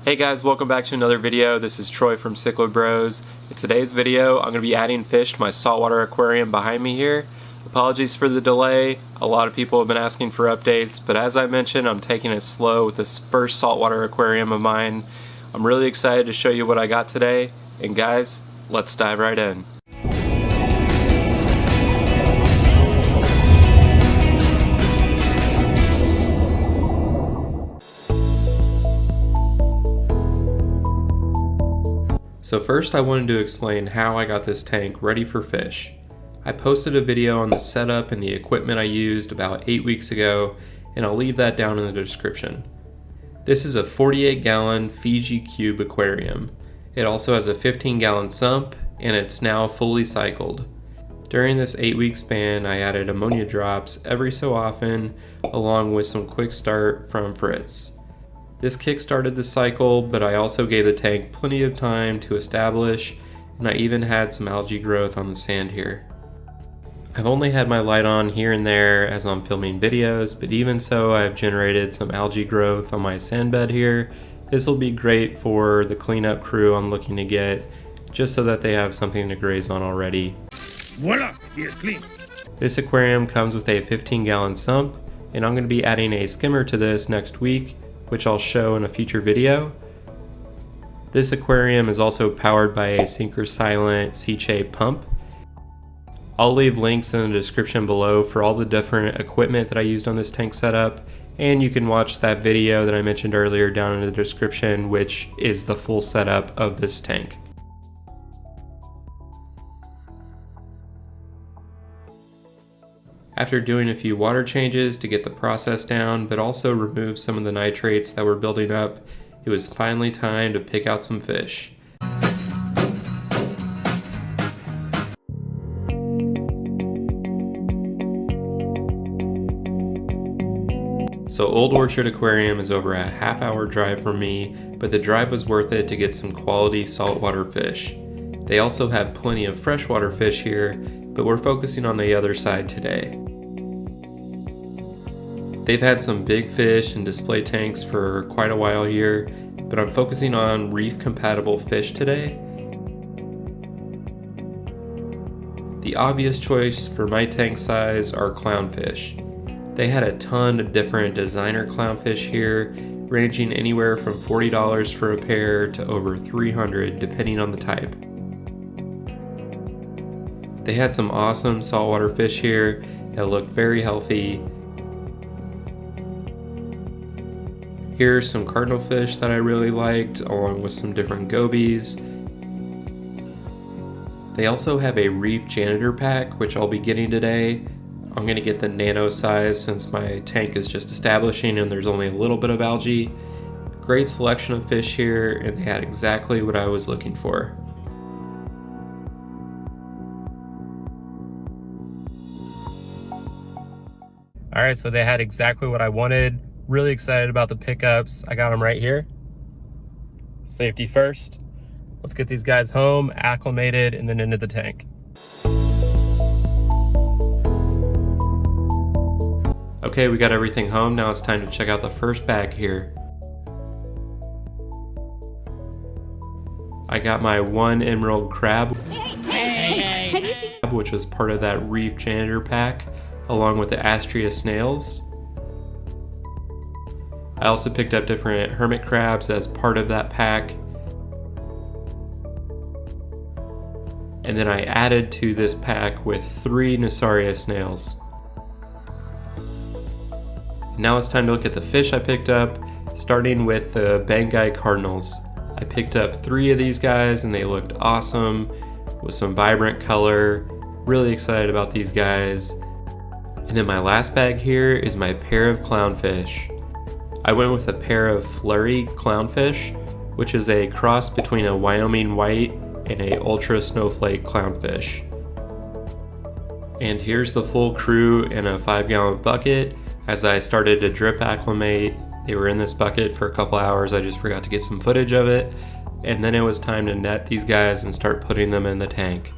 Hey guys, welcome back to another video. This is Troy from Cichlid Bros. In today's video, I'm going to be adding fish to my saltwater aquarium behind me here. Apologies for the delay. A lot of people have been asking for updates, but as I mentioned, I'm taking it slow with this first saltwater aquarium of mine. I'm really excited to show you what I got today, and guys, let's dive right in. So first I wanted to explain how I got this tank ready for fish. I posted a video on the setup and the equipment I used about 8 weeks ago, and I'll leave that down in the description. This is a 48-gallon Fiji Cube aquarium. It also has a 15-gallon sump, and it's now fully cycled. During this 8-week span, I added ammonia drops every so often, along with some quick start from Fritz. This kick-started the cycle, but I also gave the tank plenty of time to establish, and I even had some algae growth on the sand here. I've only had my light on here and there as I'm filming videos, but even so I've generated some algae growth on my sand bed here. This will be great for the cleanup crew I'm looking to get, just so that they have something to graze on already. Voila! He is clean! This aquarium comes with a 15-gallon sump, and I'm going to be adding a skimmer to this next week, which I'll show in a future video. This aquarium is also powered by a sinker silent C-shape pump. I'll leave links in the description below for all the different equipment that I used on this tank setup, and you can watch that video that I mentioned earlier down in the description, which is the full setup of this tank. After doing a few water changes to get the process down, but also remove some of the nitrates that were building up, it was finally time to pick out some fish. So Old Orchard Aquarium is over a half-hour drive from me, but the drive was worth it to get some quality saltwater fish. They also have plenty of freshwater fish here, but we're focusing on the other side today. They've had some big fish and display tanks for quite a while here, but I'm focusing on reef-compatible fish today. The obvious choice for my tank size are clownfish. They had a ton of different designer clownfish here, ranging anywhere from $40 for a pair to over $300 depending on the type. They had some awesome saltwater fish here that looked very healthy. Here are some cardinal fish that I really liked, along with some different gobies. They also have a reef janitor pack, which I'll be getting today. I'm going to get the nano size since my tank is just establishing and there's only a little bit of algae. Great selection of fish here, and they had exactly what I was looking for. Alright, so they had exactly what I wanted. Really excited about the pickups. I got them right here. Safety first. Let's get these guys home, acclimated, and then into the tank. Okay, we got everything home. Now it's time to check out the first bag here. I got my one emerald crab, which was part of that reef janitor pack, along with the Astrea snails. I also picked up different hermit crabs as part of that pack. And then I added to this pack with 3 Nasaria snails. Now it's time to look at the fish I picked up, starting with the Banggai cardinals. I picked up 3 of these guys and they looked awesome with some vibrant color. Really excited about these guys. And then my last bag here is my pair of clownfish. I went with a pair of flurry clownfish, which is a cross between a Wyoming white and a ultra snowflake clownfish. And here's the full crew in a 5-gallon bucket. As I started to drip acclimate, they were in this bucket for a couple hours. I just forgot to get some footage of it. And then it was time to net these guys and start putting them in the tank.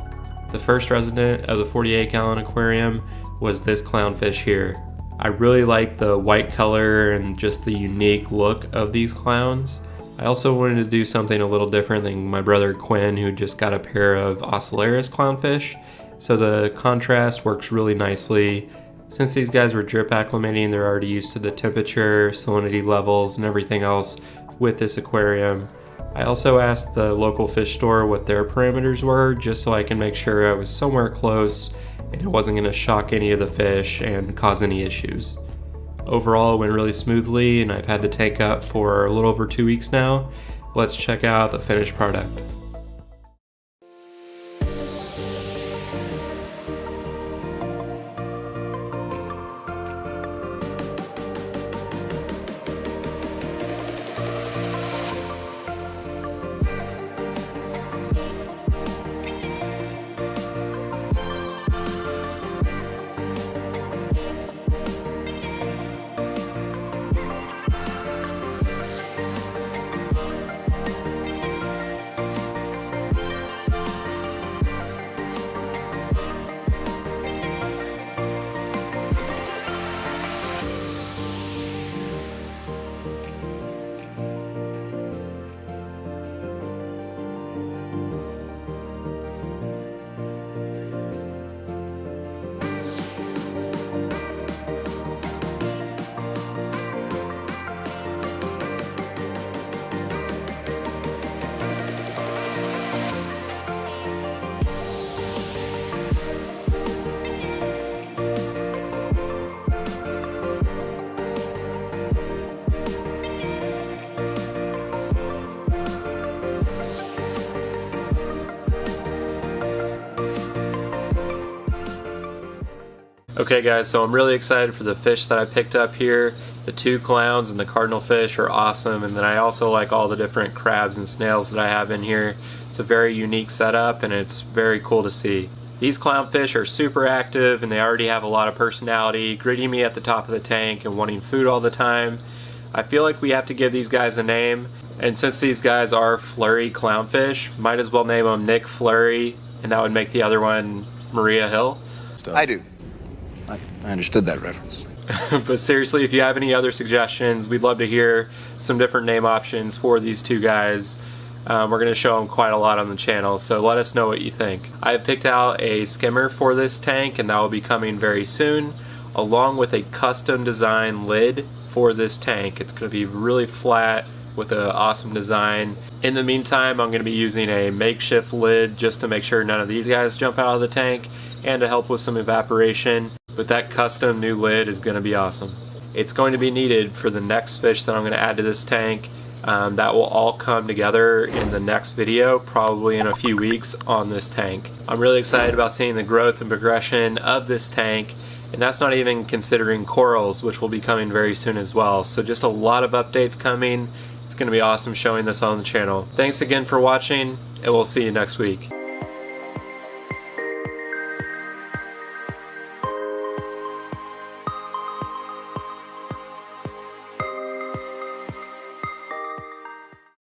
The first resident of the 48-gallon aquarium was this clownfish here. I really like the white color and just the unique look of these clowns. I also wanted to do something a little different than my brother Quinn, who just got a pair of Ocellaris clownfish. So the contrast works really nicely. Since these guys were drip acclimating, they're already used to the temperature, salinity levels, and everything else with this aquarium. I also asked the local fish store what their parameters were, just so I can make sure I was somewhere close and it wasn't going to shock any of the fish and cause any issues. Overall, it went really smoothly, and I've had the tank up for a little over 2 weeks now. Let's check out the finished product. Okay guys, so I'm really excited for the fish that I picked up here. The 2 clowns and the cardinal fish are awesome, and then I also like all the different crabs and snails that I have in here. It's a very unique setup and it's very cool to see. These clownfish are super active and they already have a lot of personality, greeting me at the top of the tank and wanting food all the time. I feel like we have to give these guys a name, and since these guys are flurry clownfish, might as well name them Nick Flurry, and that would make the other one Maria Hill. I do. I understood that reference. But seriously, if you have any other suggestions, we'd love to hear some different name options for these 2 guys. We're going to show them quite a lot on the channel, so let us know what you think. I have picked out a skimmer for this tank, and that will be coming very soon, along with a custom design lid for this tank. It's going to be really flat with an awesome design. In the meantime, I'm going to be using a makeshift lid just to make sure none of these guys jump out of the tank and to help with some evaporation. But that custom new lid is going to be awesome. It's going to be needed for the next fish that I'm going to add to this tank. That will all come together in the next video, probably in a few weeks, on this tank. I'm really excited about seeing the growth and progression of this tank, and that's not even considering corals, which will be coming very soon as well. So just a lot of updates coming. It's going to be awesome showing this on the channel. Thanks again for watching, and we'll see you next week.